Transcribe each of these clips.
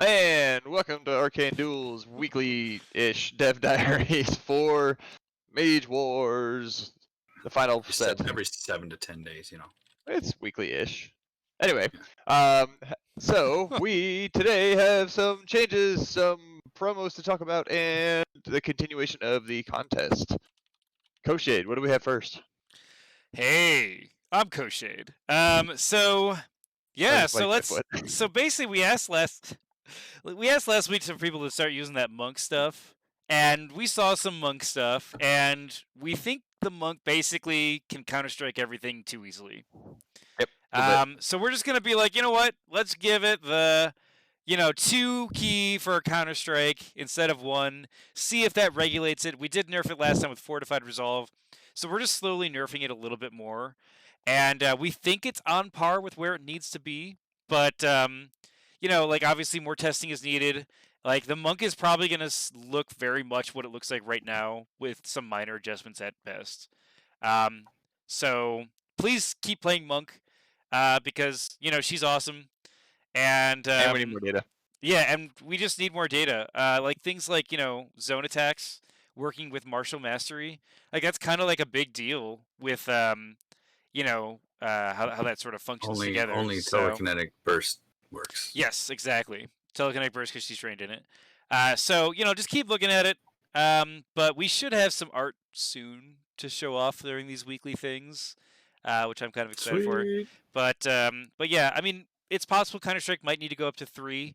And welcome to Arcane Duels weekly-ish dev diaries for Mage Wars, the final set. Every 7 to 10 days, It's weekly-ish. Anyway, Yeah. so we today have some changes, some promos to talk about, and the continuation of the contest. Coshade, what do we have first? Hey, I'm Coshade. So basically we asked last week for people to start using that monk stuff, and we saw some monk stuff, and we think the monk basically can Counterstrike everything too easily. Yep. So we're just gonna be like, you know what? Let's give it the 2 key for a Counterstrike instead of 1. See if that regulates it. We did nerf it last time with Fortified Resolve, so we're just slowly nerfing it a little bit more. And we think it's on par with where it needs to be, but obviously more testing is needed. Like, the monk is probably going to look very much what it looks like right now, with some minor adjustments at best. So please keep playing monk, because she's awesome, and we need more data. Yeah, and we just need more data. Like things like zone attacks, working with martial mastery. Like, that's kind of like a big deal with how that sort of functions together. Only telekinetic burst works. Yes, exactly. Telekinetic burst, because she's trained in it. So just keep looking at it. But we should have some art soon to show off during these weekly things, which I'm kind of excited for. But yeah, I mean, it's possible Counterstrike might need to go up to 3,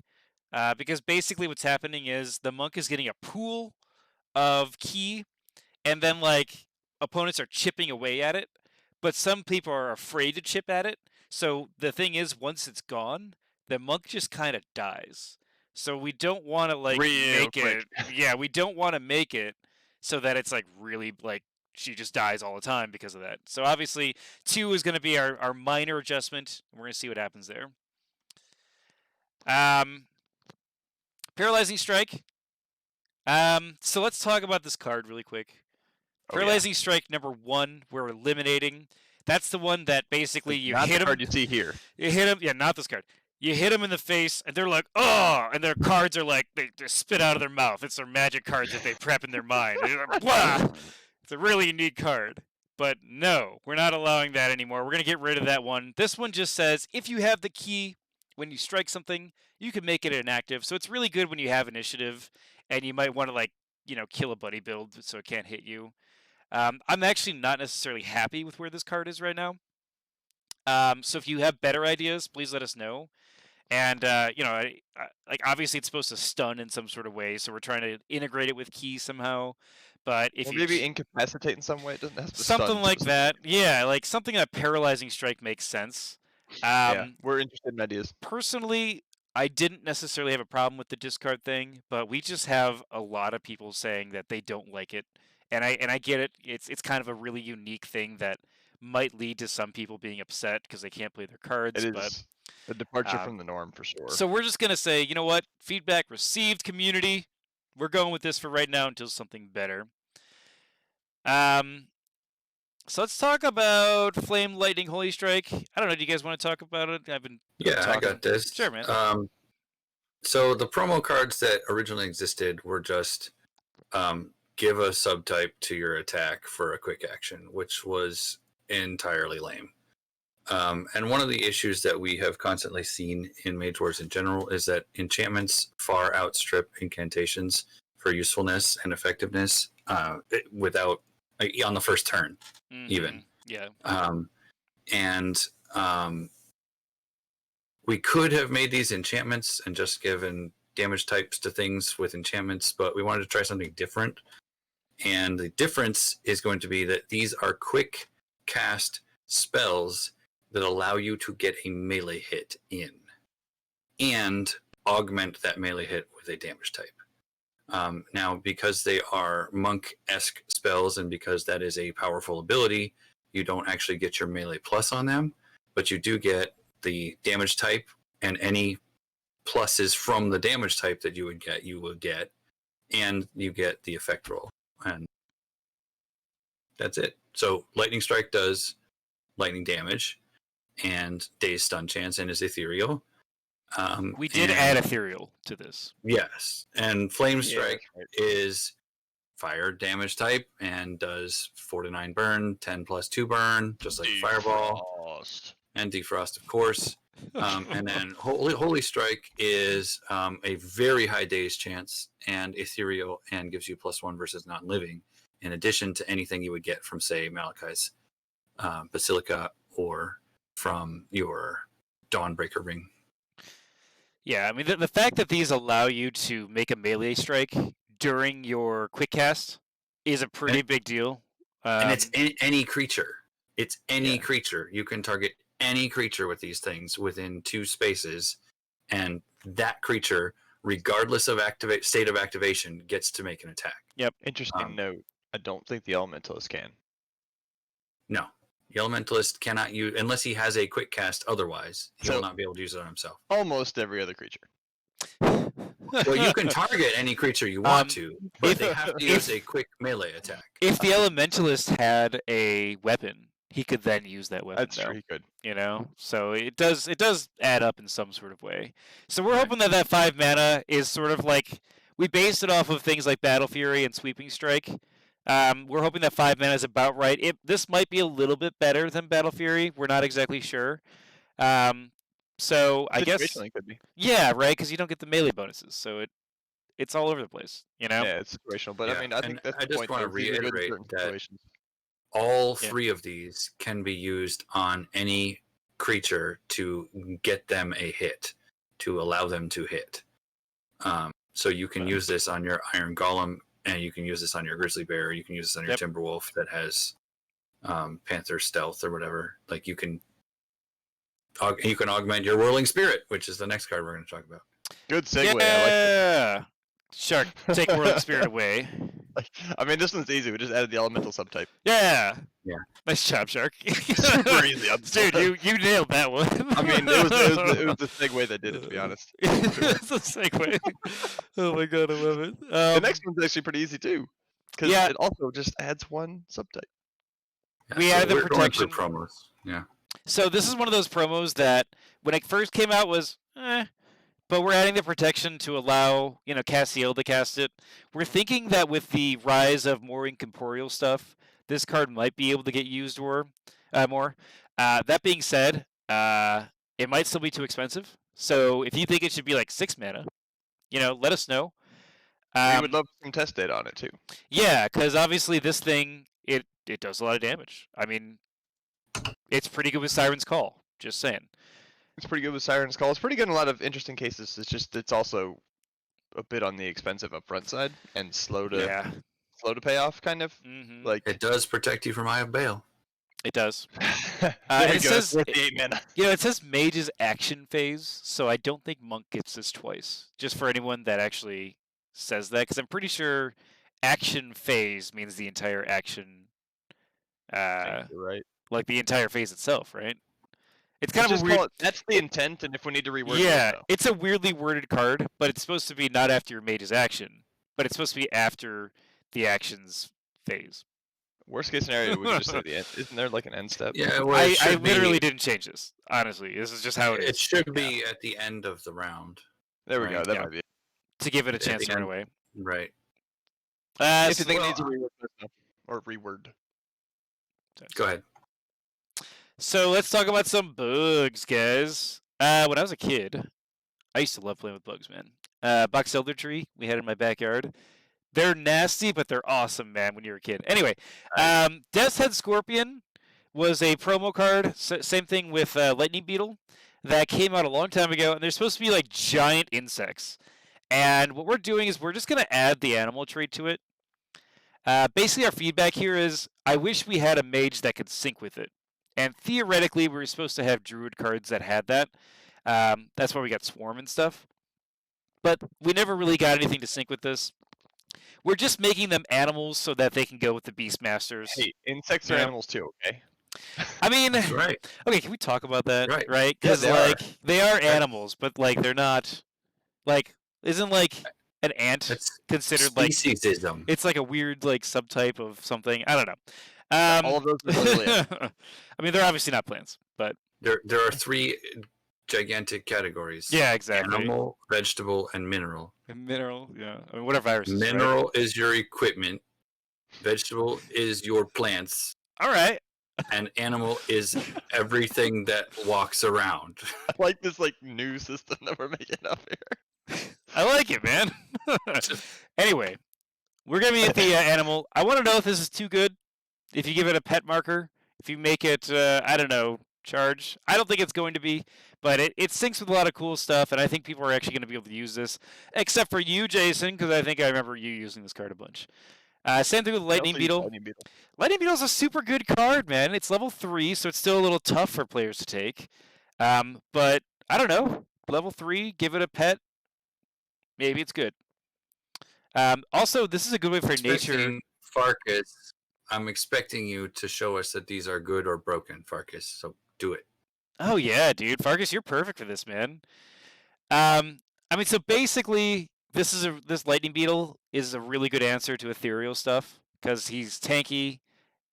because basically what's happening is the monk is getting a pool of ki, and then opponents are chipping away at it, but some people are afraid to chip at it. So the thing is, once it's gone, the monk just kind of dies. So we don't want to make it. Yeah, we don't want to make it so that it's really she just dies all the time because of that. So obviously 2 is going to be our minor adjustment. We're going to see what happens there. Paralyzing Strike. So let's talk about this card really quick. Paralyzing Strike number 1, we're eliminating. That's the one that basically you hit them. Card you see here. You hit them. Yeah, not this card. You hit them in the face, and they're like, oh, and their cards are they spit out of their mouth. It's their magic cards that they prep in their mind. Like, blah! It's a really unique card. But no, we're not allowing that anymore. We're going to get rid of that one. This one just says, if you have the key, when you strike something, you can make it inactive. So it's really good when you have initiative, and you might want to, kill a buddy build so it can't hit you. I'm actually not necessarily happy with where this card is right now. So if you have better ideas, please let us know. And obviously it's supposed to stun in some sort of way, so we're trying to integrate it with keys somehow. But if you maybe incapacitate in some way, it doesn't have to something stun, like that. Yeah, like something that Paralyzing Strike makes sense. Yeah, we're interested in ideas. Personally, I didn't necessarily have a problem with the discard thing, but we just have a lot of people saying that they don't like it. And I get it. It's kind of a really unique thing that might lead to some people being upset because they can't play their cards. It is a departure from the norm for sure. So we're just gonna say, you know what? Feedback received, community. We're going with this for right now until something better. So let's talk about Flame, Lightning, Holy Strike. I don't know. Do you guys want to talk about it? I got this. Sure, man. So the promo cards that originally existed were just give a subtype to your attack for a quick action, which was entirely lame. And one of the issues that we have constantly seen in Mage Wars in general is that enchantments far outstrip incantations for usefulness and effectiveness without on the first turn, even. Yeah. We could have made these enchantments and just given damage types to things with enchantments, but we wanted to try something different. And the difference is going to be that these are quick cast spells that allow you to get a melee hit in and augment that melee hit with a damage type. Now, because they are monk-esque spells and because that is a powerful ability, you don't actually get your melee plus on them, but you do get the damage type, and any pluses from the damage type that you will get, and you get the effect roll. And that's it. So Lightning Strike does lightning damage and dazed stun chance and is ethereal. We did add ethereal to this. Yes, and Flame Yeah, Strike right. is fire damage type and does 4 to 9 burn, 10 plus 2 burn, just like Fireball. Defrost. And Defrost, of course. And then Holy Strike is a very high daze chance and ethereal and gives you +1 versus non-living, in addition to anything you would get from, say, Malachi's Basilica or from your Dawnbreaker Ring. Yeah, I mean, the fact that these allow you to make a melee strike during your quick cast is a pretty big deal. And it's any creature. It's any Yeah. creature. You can target any creature with these things within 2 spaces, and that creature, regardless of state of activation, gets to make an attack. Interesting note. I don't think the Elementalist can. No. The Elementalist cannot use, unless he has a quick cast otherwise, he will not be able to use it on himself. Almost every other creature. Well, you can target any creature you want to, but they have to use a quick melee attack. If the Elementalist had a weapon, he could then use that weapon. That's true, he could. You know, so it does add up in some sort of way. So we're hoping that 5 mana is sort of like, we based it off of things like Battle Fury and Sweeping Strike. We're hoping that 5 mana is about right. This might be a little bit better than Battle Fury. We're not exactly sure. So I guess Situationally, could be. Yeah, right, because you don't get the melee bonuses, so it's all over the place. You know. Yeah, it's situational, but Yeah, I mean, I think that's the just point. want to These are good in reiterate certain that situations. all 3 of these can be used on any creature to get them a hit, to allow them to hit. So you can use this on your Iron Golem, and you can use this on your Grizzly Bear. You can use this on your Timberwolf that has Panther Stealth or whatever. Like you can augment your Whirling Spirit, which is the next card we're going to talk about. Good segue. Yeah. I like Shark, take Whirling Spirit away. I mean, this one's easy. We just added the elemental subtype. Yeah. Yeah. Nice job, Shark. Super easy. Dude, you nailed that one. I mean, it was the segue that did it, to be honest. It's a segue. Oh my god, I love it. The next one's actually pretty easy too, because it also just adds one subtype. Yeah, we added the we're going through protection. promos. Yeah. So this is one of those promos that when it first came out was but we're adding the protection to allow, Cassiel to cast it. We're thinking that with the rise of more incorporeal stuff, this card might be able to get used more. That being said, it might still be too expensive. So if you think it should be like 6 mana, let us know. We would love some test data on it too. Yeah, because obviously this thing, it does a lot of damage. I mean, it's pretty good with Siren's Call. Just saying. It's pretty good with Siren's Call. It's pretty good in a lot of interesting cases. It's also a bit on the expensive upfront side and slow to pay off, kind of. Mm-hmm. Like it does protect you from Eye of Bale. It does. It says worth the 8 mana. It says Mage's action phase, so I don't think Monk gets this twice. Just for anyone that actually says that, because I'm pretty sure action phase means the entire action. You're right. Like the entire phase itself, right? It's kind of a weird. That's the intent, and if we need to reword it, it's a weirdly worded card, but it's supposed to be not after your Mage's action, but it's supposed to be after the action's phase. Worst case scenario, we just say the end. Isn't there like an end step? Yeah, I literally didn't change this. Honestly, this is just how it is. It should be at the end of the round. There we go. That might be it. To give it a chance to run away. Right. If you think it needs a reword or reword. Go ahead. So let's talk about some bugs, guys. When I was a kid, I used to love playing with bugs, man. Box Elder Tree we had in my backyard. They're nasty, but they're awesome, man, when you're a kid. Anyway, Death's Head Scorpion was a promo card. Same thing with Lightning Beetle that came out a long time ago, and they're supposed to be like giant insects. And what we're doing is we're just going to add the animal trait to it. Basically, our feedback here is I wish we had a mage that could sync with it. And theoretically, we were supposed to have druid cards that had that. That's why we got Swarm and stuff. But we never really got anything to sync with this. We're just making them animals so that they can go with the Beastmasters. Hey, insects are animals too, okay? I mean, right. Okay, can we talk about that? Right. Because they are animals, but like they're not. Like, isn't like an ant considered speciesism? It's like a weird like subtype of something. I don't know. All of those are literally I mean, they're obviously not plants, but there are 3 gigantic categories. Yeah, exactly. Animal, vegetable, and mineral. Mineral, yeah. I mean, what are viruses? Mineral Right? is your equipment. Vegetable is your plants. All right. And animal is everything that walks around. I like this new system that we're making up here. I like it, man. Anyway, we're gonna be at the animal. I want to know if this is too good. If you give it a pet marker, if you make it, I don't know, charge. I don't think it's going to be, but it syncs with a lot of cool stuff, and I think people are actually going to be able to use this, except for you, Jason, because I think I remember you using this card a bunch. Same thing with Lightning Beetle. Lightning Beetle is a super good card, man. It's level 3, so it's still a little tough for players to take. But I don't know. Level 3, give it a pet. Maybe it's good. Also, this is a good way for nature. Farkas, I'm expecting you to show us that these are good or broken, Farkas. So do it. Oh yeah, dude, Farkas, you're perfect for this, man. I mean, so basically, this Lightning Beetle is a really good answer to ethereal stuff because he's tanky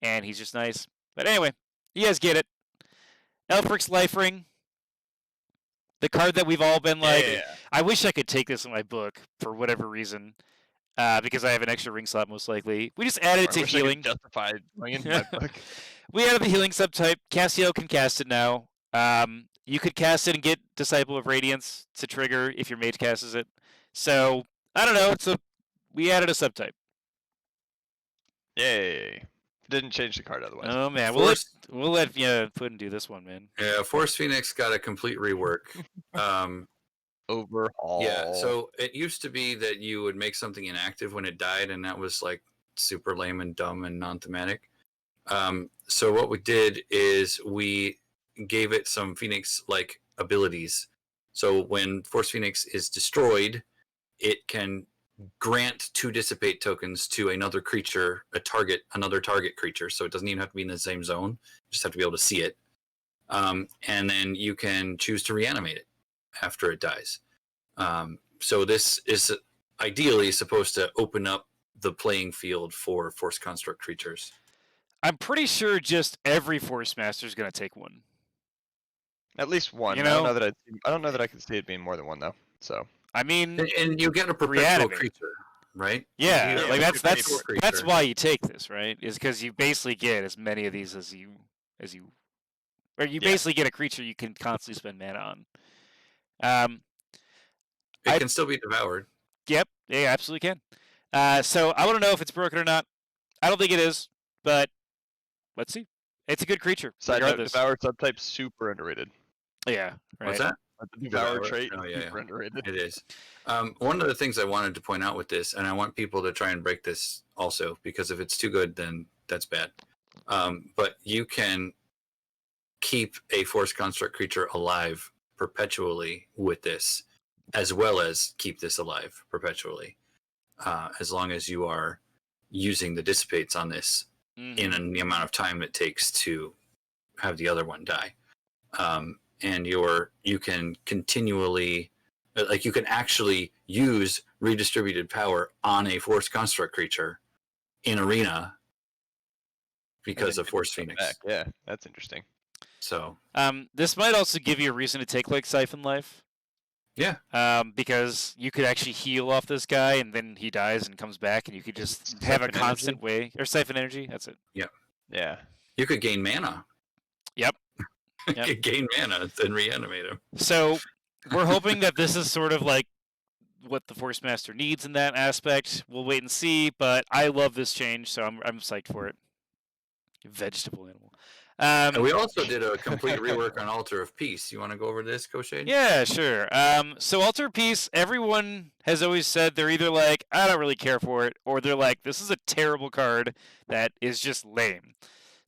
and he's just nice. But anyway, you guys get it. Elfric's Life Ring, the card that we've all been like, I wish I could take this in my book for whatever reason, because I have an extra ring slot most likely. We just added it to healing. Justified going in my book. We added the healing subtype. Castiel can cast it now. You could cast it and get Disciple of Radiance to trigger if your mage casts it. So I don't know. We added a subtype. Yay! Didn't change the card otherwise. Oh man, we'll let Puddnhead do this one, man. Yeah, Force Phoenix got a complete rework. Overhaul. Yeah, so it used to be that you would make something inactive when it died, and that was like super lame and dumb and non-thematic. So what we did is we gave it some Phoenix-like abilities. So when Force Phoenix is destroyed, it can grant 2 dissipate tokens to another creature, another target creature. So it doesn't even have to be in the same zone. You just have to be able to see it. And then you can choose to reanimate it after it dies. So this is ideally supposed to open up the playing field for Force Construct creatures. I'm pretty sure just every Force Master is going to take one. At least one. You know? I don't know that I can see it being more than one though. So I mean, and you get a perpetual creature, right? Yeah, like that's why you take this, right? Is because you basically get as many of these as you, or you basically get a creature you can constantly spend mana on. It can still be devoured. Yep, yeah, absolutely can. So I want to know if it's broken or not. I don't think it is, but let's see. It's a good creature. Side note, Devour subtype super underrated. Yeah, right. What's that? The Devour trait super underrated. It is. One of the things I wanted to point out with this, and I want people to try and break this also, because if it's too good, then that's bad. But you can keep a Force Construct creature alive perpetually with this, as well as keep this alive perpetually, as long as you are using the dissipates on this in the amount of time it takes to have the other one die. And you can continually, like, you can actually use redistributed power on a Force Construct creature in Arena because of Force Phoenix. Back. Yeah, that's interesting. So this might also give you a reason to take like Siphon Life. Yeah. Because you could actually heal off this guy, and then he dies and comes back, and you could just have a constant way, or Siphon Energy. That's it. Yeah. Yeah. You could gain mana. Yep. You could gain mana, then reanimate him. So we're hoping that this is sort of like what the Force Master needs in that aspect. We'll wait and see, but I love this change, so I'm psyched for it. Vegetable animal. And we also did a complete rework on Altar of Peace. You want to go over this, Coshade? Yeah, sure. So Altar of Peace, everyone has always said they're either like, I don't really care for it, or they're like, this is a terrible card that is just lame.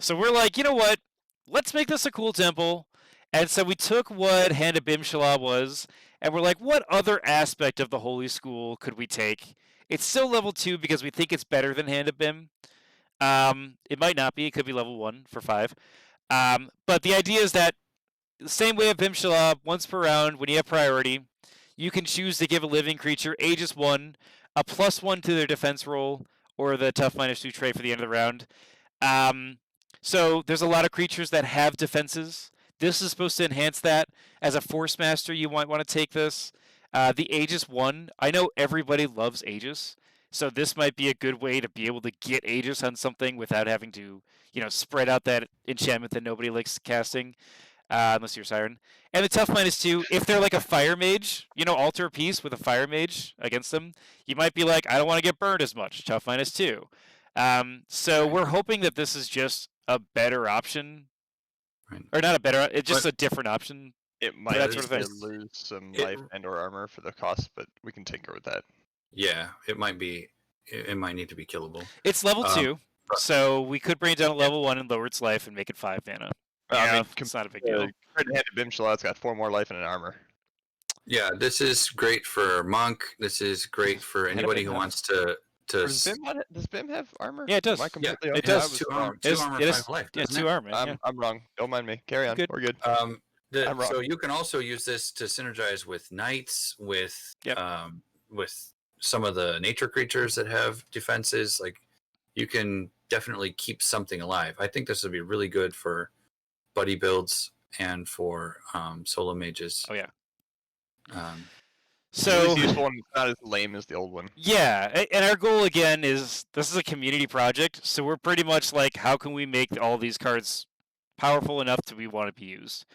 So we're like, you know what? Let's make this a cool temple. And so we took what Hand of Bimshala was, and we're like, what other aspect of the Holy School could we take? It's still level 2 because we think it's better than Hand of Bim. It might not be. It could be level 1 for 5. But the idea is that the same way of Bimshala, once per round, when you have priority, you can choose to give a living creature Aegis 1, a +1 to their defense roll, or the tough -2 trait for the end of the round. So there's a lot of creatures that have defenses This is supposed to enhance that. As a Force Master, you might want to take this. The Aegis 1, I know everybody loves Aegis, so this might be a good way to be able to get Aegis on something without having to, spread out that enchantment that nobody likes casting, unless you're Siren. And the Tough -2, if they're like a Fire Mage, alter a piece with a Fire Mage against them, you might be like, I don't want to get burned as much, Tough -2. So we're hoping that this is just a better option. Right. Or not a better, it's just a different option. It might that sort of thing. lose some life and/or armor for the cost, but we can tinker with that. Yeah, it might be. It might need to be killable. It's level 2, so we could bring it down to level 1 and lower its life and make it 5 mana. I mean, it's not a big deal. Puddnhead Bimshalot's got 4 more life and an armor. Yeah, this is great for Monk. This is great for anybody who wants to. Does Bim have armor? Yeah, it does. Am I completely it off? does. I was Two wrong. armor, 5 life. Yeah, doesn't 2 it? armor. Yeah. I'm wrong. Don't mind me. Carry on. Good. We're good. I'm wrong. So you can also use this to synergize with knights, with Yep. with some of the nature creatures that have defenses. Like, you can definitely keep something alive. I think this would be really good for buddy builds and for solo mages. Oh yeah. It's So really useful and it's not as lame as the old one. yeah, and our goal again is this is a community project, so we're pretty much like, how can we make all these cards powerful enough to we want to be used?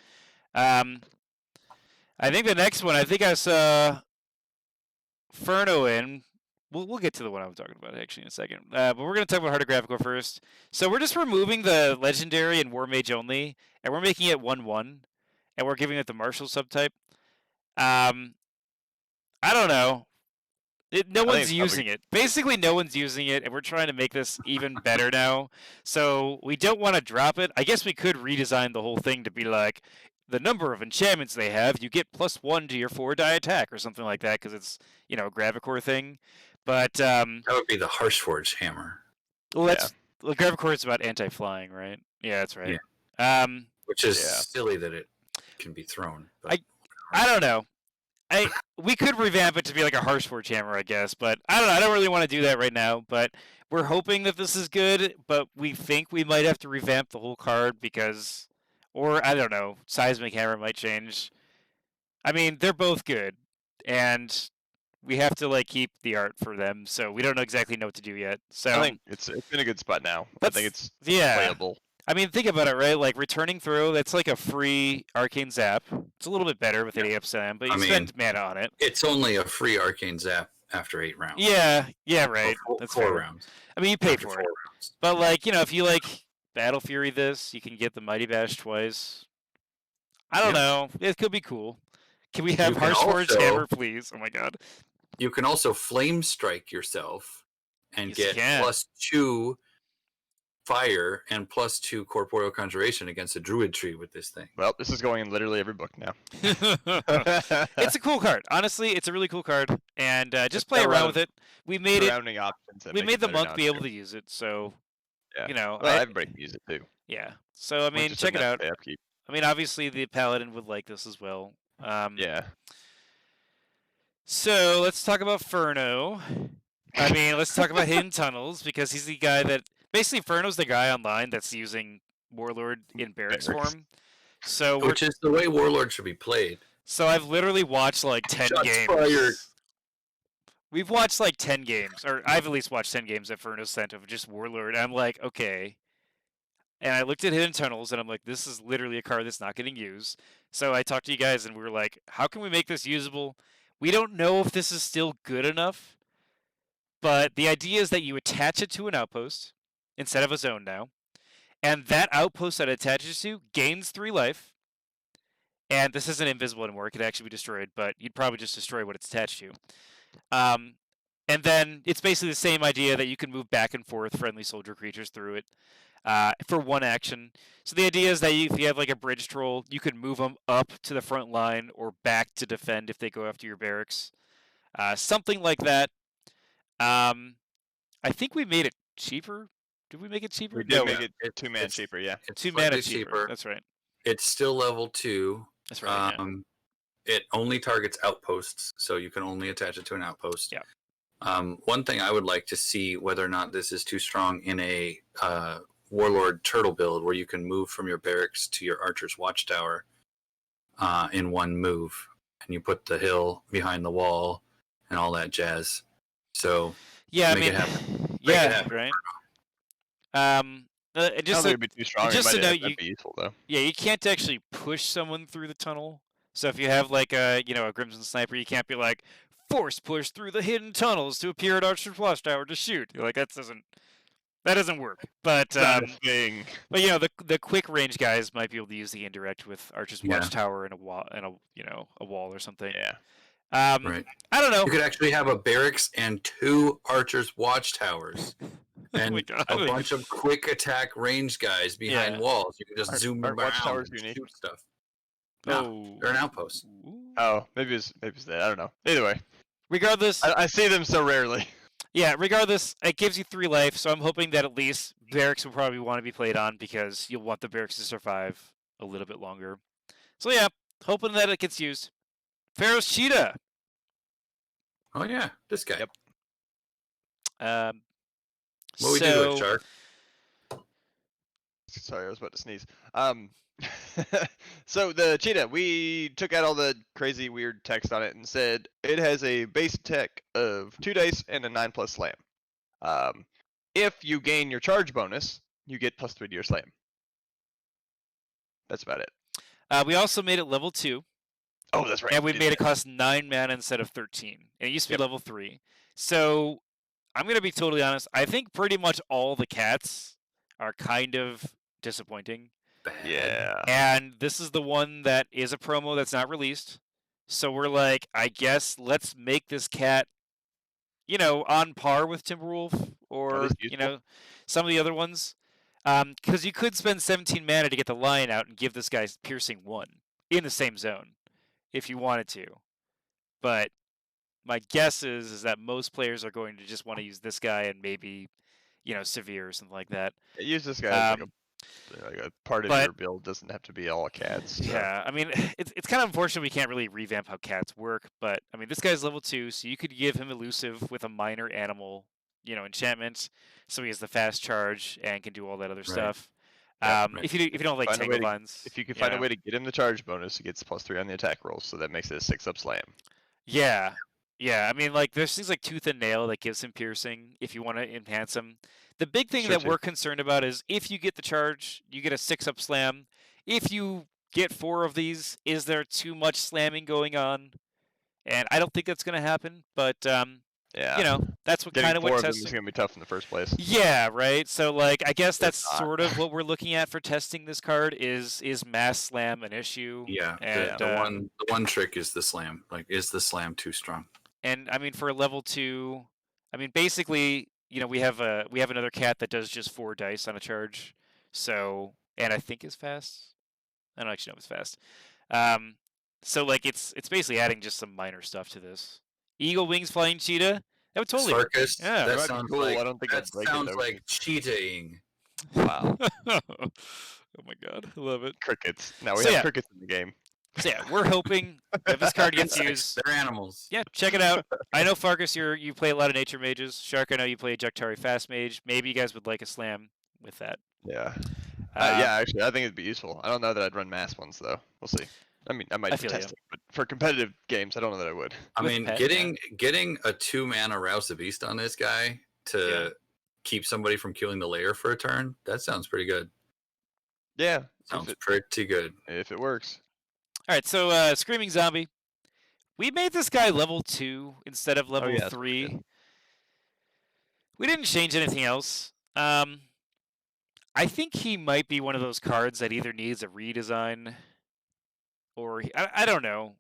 I think the next one, I think I saw Fernando in. We'll get to the one I'm talking about actually in a second. But we're going to talk about Heart-of-Graphical first. So we're just removing the Legendary and War Mage only, and we're making it 1/1, and we're giving it the Martial subtype. I don't know. No one's using it. Basically, no one's using it, and we're trying to make this even better now. So we don't want to drop it. I guess we could redesign the whole thing to be like, the number of enchantments they have, you get +1 to your 4-die attack or something like that, because it's, a Gravicore thing. But that would be the Harshforge hammer. Gravicore is about anti-flying, right? Yeah, that's right. Yeah. Which is silly that it can be thrown. But I don't know. We could revamp it to be like a Harshforge hammer, I guess, but I don't know. I don't really want to do that right now, but we're hoping that this is good, but we think we might have to revamp the whole card because, or I don't know, Seismic Hammer might change. I mean, they're both good, and we have to keep the art for them, so we don't know exactly know what to do yet. So I think it's in a good spot now. I think it's playable. I mean, think about it, right? Like, Returning Throw, that's like a free Arcane Zap. It's a little bit better with 8 Sam, but you spend mana on it. It's only a free Arcane Zap after 8 rounds. Yeah, right. That's 4 fair. rounds. I mean, you pay After for 4 it. rounds. But, if you Battle Fury this, you can get the Mighty Bash twice. I don't know. It could be cool. Can we have Harshforge Hammer, please? Oh my god. You can also Flame Strike yourself and get +2 fire and +2 corporeal conjuration against a druid tree with this thing. Well, this is going in literally every book now. It's a cool card. Honestly, it's a really cool card, and just play around with it. We made options We made the monk be able to use it, so well, everybody can use it too. Yeah. So I mean, check it out. I mean, obviously the paladin would like this as well. Yeah. So let's talk about Fernando. I mean, let's talk about Hidden Tunnels, because he's the guy that basically Fernando's the guy online that's using Warlord in barracks form. So which is the way Warlord should be played. So I've literally watched 10 games. Fired. We've watched 10 games, or I've at least watched 10 games that Fernando sent of just Warlord. And I'm like, okay. And I looked at Hidden Tunnels, and I'm like, this is literally a card that's not getting used. So I talked to you guys, and we were like, how can we make this usable? We don't know if this is still good enough, but the idea is that you attach it to an outpost instead of a zone now, and that outpost that it attaches to gains 3 life, and this isn't invisible anymore. It could actually be destroyed, but you'd probably just destroy what it's attached to. And then it's basically the same idea that you can move back and forth friendly soldier creatures through it for 1 action. So the idea is that if you have a bridge troll, you can move them up to the front line or back to defend if they go after your barracks. Something like that. I think we made it cheaper. Did we make it cheaper? We did make it 2 mana cheaper, yeah. It's 2 mana cheaper. That's right. It's still level 2. That's right. It only targets outposts, so you can only attach it to an outpost. Yeah. One thing I would like to see whether or not this is too strong in a Warlord Turtle build where you can move from your barracks to your Archer's Watchtower in one move, and you put the hill behind the wall and all that jazz. So Yeah, make I it mean, happen. yeah, it happen. right. I don't think Just it'd be too strong. just to know, That'd be useful though. yeah, you can't actually push someone through the tunnel. So if you have like a a Crimson Sniper, you can't be like force push through the hidden tunnels to appear at Archer's Watchtower to shoot. You're like that doesn't work. But It's not a thing. but the quick range guys might be able to use the indirect with Archer's Watchtower and a wall and a wall or something. Yeah. Right. I don't know. You could actually have a barracks and 2 Archer's Watchtowers. And a bunch of quick attack range guys behind walls. You can just zoom around and shoot stuff. No, they're an outpost. Oh, maybe it's that. I don't know. Either way, regardless, I see them so rarely. Yeah, regardless, it gives you 3 life, so I'm hoping that at least barracks will probably want to be played on because you'll want the barracks to survive a little bit longer. So yeah, hoping that it gets used. Pharaoh's Cheetah. Oh yeah, this guy. Yep. What we do to it, Shark? Sorry, I was about to sneeze. So the Cheetah, we took out all the crazy weird text on it and said it has a base attack of 2 dice and a 9+ slam. If you gain your charge bonus, you get +3 to your slam. That's about it. We also made it level 2. Oh, that's right. And we made it cost 9 mana instead of 13. And it used to be level 3. So I'm going to be totally honest. I think pretty much all the cats are kind of disappointing. Yeah. And this is the one that is a promo that's not released. So we're like, I guess let's make this cat, on par with Timberwolf or, some of the other ones. Because you could spend 17 mana to get the lion out and give this guy piercing 1 in the same zone if you wanted to. But my guess is that most players are going to just want to use this guy and maybe, Severe or something like that. Use this guy as like a part of your build. Doesn't have to be all cats. So. Yeah, I mean, it's kind of unfortunate we can't really revamp how cats work, but I mean, this guy's level 2, so you could give him elusive with a minor animal, enchantment, so he has the fast charge and can do all that other stuff. If you don't like tangle vines, if you can find a way to get him the charge bonus, he gets +3 on the attack rolls, so that makes it a 6-up slam. Yeah. I mean, like there's things like Tooth and Nail that gives him piercing if you want to enhance him. The big thing that we're concerned about is if you get the charge, you get a 6-up slam. If you get 4 of these, is there too much slamming going on? And I don't think that's going to happen, but that's what kind of what testing is going to be tough in the first place. Yeah, right. So like I guess that's sort of what we're looking at for testing this card is mass slam an issue? Yeah. And the one trick is the slam. Like, is the slam too strong? And I mean, for a level 2, I mean, basically, we have another cat that does just 4 dice on a charge. So, and I think is fast. I don't actually know if it's fast. So like it's basically adding just some minor stuff to this. Eagle Wings Flying Cheetah. That would totally work. Yeah, that sounds cool. I don't think that sounds like cheating. Wow. Oh my god, I love it. Crickets. Now we have crickets in the game. So yeah, we're hoping that this card gets used. They're animals. Yeah, check it out. I know Farkas, you play a lot of nature mages. Shark, I know you play Ejectari Fast Mage. Maybe you guys would like a slam with that. Yeah. Yeah, actually, I think it'd be useful. I don't know that I'd run mass ones though. We'll see. I mean, I might test it, but for competitive games, I don't know that I would. I mean, getting a 2-mana Rouse the Beast on this guy to keep somebody from killing the lair for a turn, that sounds pretty good. Yeah. Sounds pretty good. If it works. All right, so Screaming Zombie. We made this guy level 2 instead of level 3. We didn't change anything else. I think he might be one of those cards that either needs a redesign or I don't know.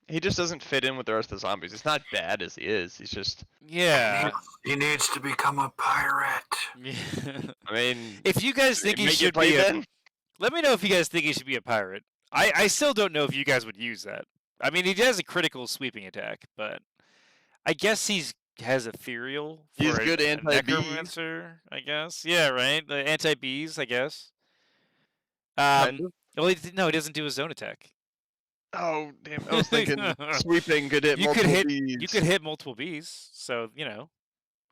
He just doesn't fit in with the rest of the zombies. It's not bad as he is. He's just he needs to become a pirate. I mean, if you guys think he should be let me know if you guys think he should be a pirate. I still don't know if you guys would use that. I mean, he has a critical sweeping attack, but I guess he has ethereal. He's good anti-bees. Necromancer, I guess. Yeah, right. The anti-bees, I guess. Well, he doesn't do his own attack. Oh damn! I was thinking sweeping could hit multiple bees. You could hit multiple bees, so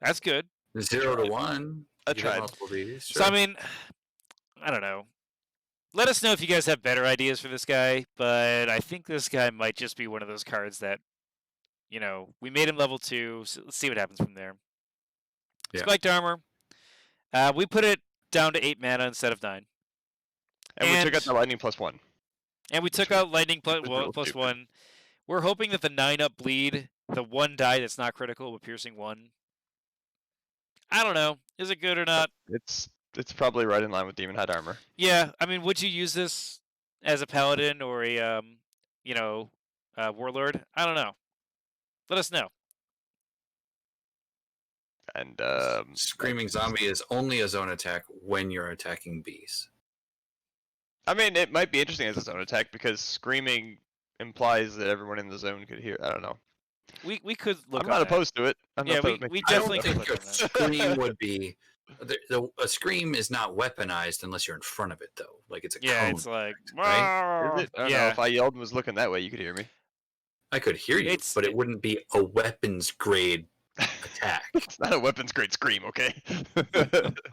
that's good. 0 to 1. I You have tried. multiple Vs, So sure. I mean, I don't know. Let us know if you guys have better ideas for this guy, but I think this guy might just be one of those cards that, we made him level 2, so let's see what happens from there. Yeah. Spiked armor. We put it down to 8 mana instead of 9. And we took out the lightning +1. And we took out lightning was real plus stupid. 1. We're hoping that the 9-up bleed, the 1 die that's not critical with piercing 1. I don't know. Is it good or not? It's probably right in line with Demon Hide armor. Yeah, I mean, would you use this as a paladin or a warlord? I don't know. Let us know. And Screaming Zombie is only a zone attack when you're attacking bees. I mean, it might be interesting as a zone attack because screaming implies that everyone in the zone could hear. I don't know. We could look. I'm not opposed to it. Yeah, we definitely I don't could think look a on that. scream would be. A scream is not weaponized unless you're in front of it, though. Like it's a Yeah, cone. it's like right? Is it? I don't know. Yeah. If I yelled and was looking that way, you could hear me. I could hear you, but it wouldn't be a weapons grade attack. It's not a weapons grade scream, okay?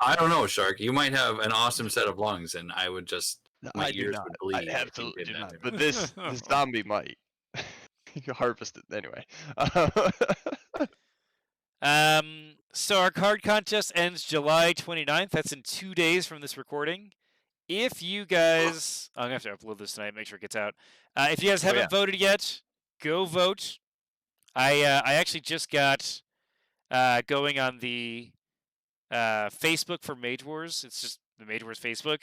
I don't know, Shark. You might have an awesome set of lungs, and I would just my I do ears not. would bleed. I if you absolutely did do that not. to me. But this zombie might. You can harvest it anyway. So our card contest ends July 29th. That's in 2 days from this recording. If you guys, I'm gonna have to upload this tonight, make sure it gets out. If you guys haven't voted yet, go vote. I actually just got going on the Facebook for Mage Wars. It's just the Mage Wars Facebook.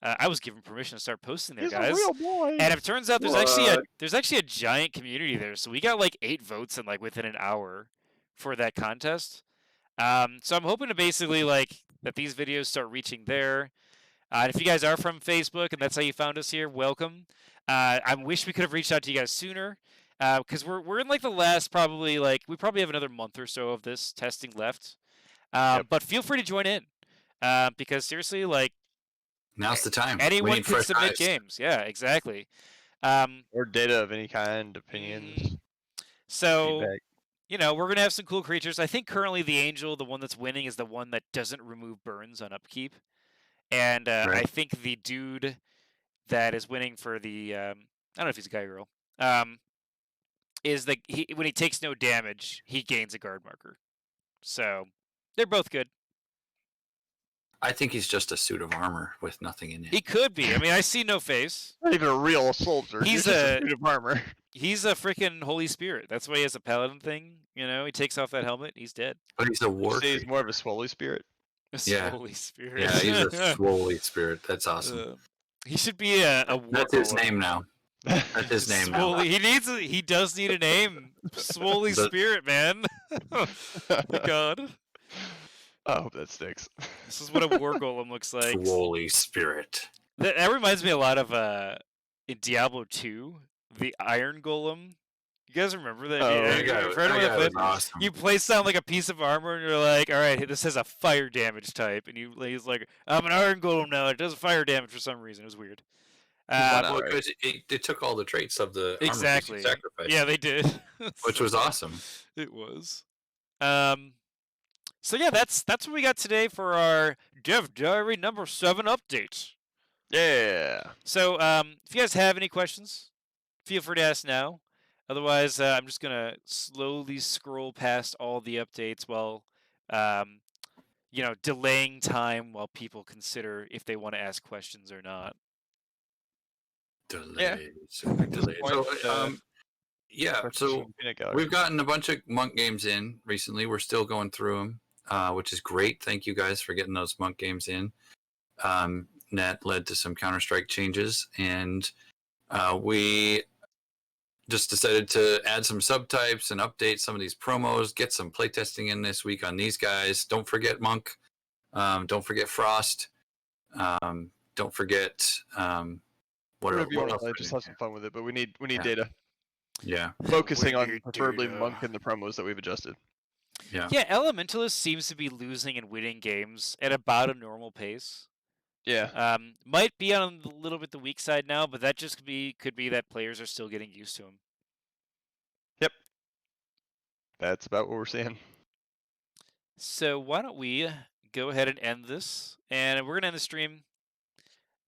I was given permission to start posting there, He's guys. a real boy. And it turns out there's actually a giant community there. So we got like 8 votes in like within an hour for that contest. So I'm hoping to basically that these videos start reaching there. And if you guys are from Facebook and that's how you found us here, welcome. I wish we could have reached out to you guys sooner because we're in like the last we probably have another month or so of this testing left. But feel free to join in because seriously, now's the time. Anyone can submit games. Yeah, exactly. Or data of any kind, opinions. So, feedback. We're going to have some cool creatures. I think currently the Angel, the one that's winning, is the one that doesn't remove burns on upkeep. And I think the dude that is winning for the, I don't know if he's a guy or girl, is when he takes no damage, he gains a guard marker. So, they're both good. I think he's just a suit of armor with nothing in it. He could be. I mean, I see no face. Not even a real soldier. He's just a suit of armor. He's a freaking Holy Spirit. That's why he has a paladin thing. He takes off that helmet. He's dead. But he's a war. He's more of a Swoley spirit. Swoley Spirit. Yeah, he's a Swoley Spirit. That's awesome. He should be a war. That's his name now. That's his name now. He does need a name. Swoley Spirit, man. Oh my God. I hope that sticks. This is what a war golem looks like. Swoley Spirit. That reminds me a lot of in Diablo 2, the Iron Golem. You guys remember that? Awesome. You place down like a piece of armor and you're like, all right, this has a fire damage type. And he's like, I'm an Iron Golem now. It does fire damage for some reason. It was weird. Because it took all the traits of the exactly. armor sacrifice. Yeah, they did. Which was awesome. It was. So yeah, that's what we got today for our Dev Diary number 7 update. Yeah. So if you guys have any questions, feel free to ask now. Otherwise, I'm just gonna slowly scroll past all the updates while, delaying time while people consider if they want to ask questions or not. Delays. So we've gotten a bunch of Monk games in recently. We're still going through them, which is great. Thank you guys for getting those Monk games in. That led to some Counterstrike changes, and we just decided to add some subtypes and update some of these promos, get some playtesting in this week on these guys. Don't forget Monk. Don't forget Frost. Don't forget what else? Just have some fun with it, but we need data. Yeah. Focusing on preferably Monk and the promos that we've adjusted. Yeah. Yeah, Elementalist seems to be losing and winning games at about a normal pace. Yeah. Might be on a little bit the weak side now, but that just could be that players are still getting used to him. Yep. That's about what we're seeing. So why don't we go ahead and end this, and we're gonna end the stream.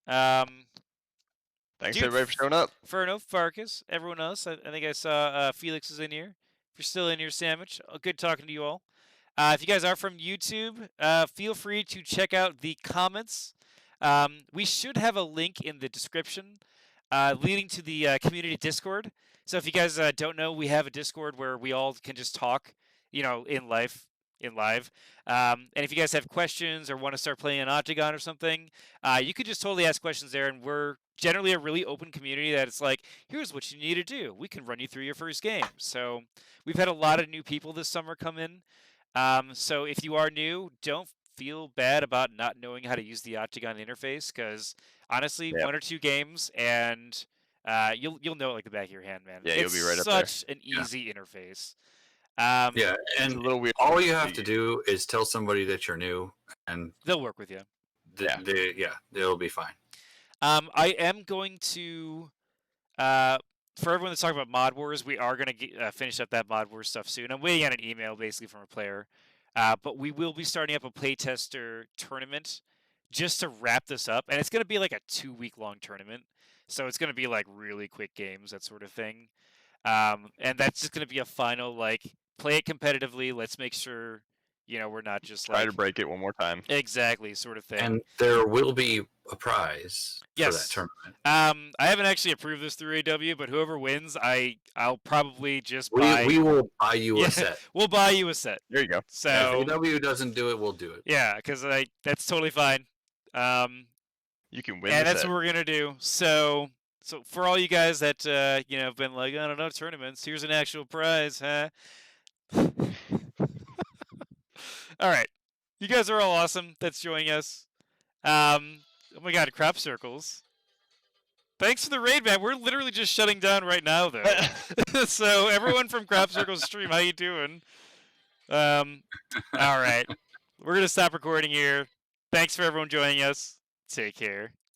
Thanks everybody for showing up. Ferno, Farkas, everyone else. I think I saw Felix is in here. If you're still in here, Sandwich, good talking to you all. If you guys are from YouTube, feel free to check out the comments. We should have a link in the description leading to the community Discord. So if you guys don't know, we have a Discord where we all can just talk, in live. And if you guys have questions or want to start playing an Octagon or something, you could just totally ask questions there. And we're generally a really open community that it's like, here's what you need to do. We can run you through your first game. So we've had a lot of new people this summer come in. So if you are new, don't feel bad about not knowing how to use the Octagon interface, because honestly, 1 or 2 games and you'll know it like the back of your hand, man. Yeah, it's you'll be right up there. such an easy interface. Yeah, and It's a little weird. all you have to do is tell somebody that you're new, and they'll work with you. They'll be fine. I am going to, for everyone that's talking about Mod Wars, we are going to finish up that Mod Wars stuff soon. I'm waiting on an email basically from a player, but we will be starting up a playtester tournament just to wrap this up, and it's going to be like a 2-week-long tournament, so it's going to be like really quick games, that sort of thing, and that's just going to be a final play it competitively. Let's make sure we're not just try to break it one more time. Exactly, sort of thing. And there will be a prize for that tournament. I haven't actually approved this through AW, but whoever wins, I'll probably just buy. We will buy you a set. We'll buy you a set. There you go. So if AW doesnn't do it, we'll do it. Yeah, because that's totally fine. You can win. And that's what we're gonna do. So for all you guys that have been like, I don't know, tournaments, here's an actual prize, huh? All right, you guys are all awesome that's joining us. Oh my god, crop circles. Thanks for the raid, man. We're literally just shutting down right now, though. So everyone from Crop Circles stream, how you doing? All right, we're gonna stop recording here. Thanks for everyone joining us. Take care.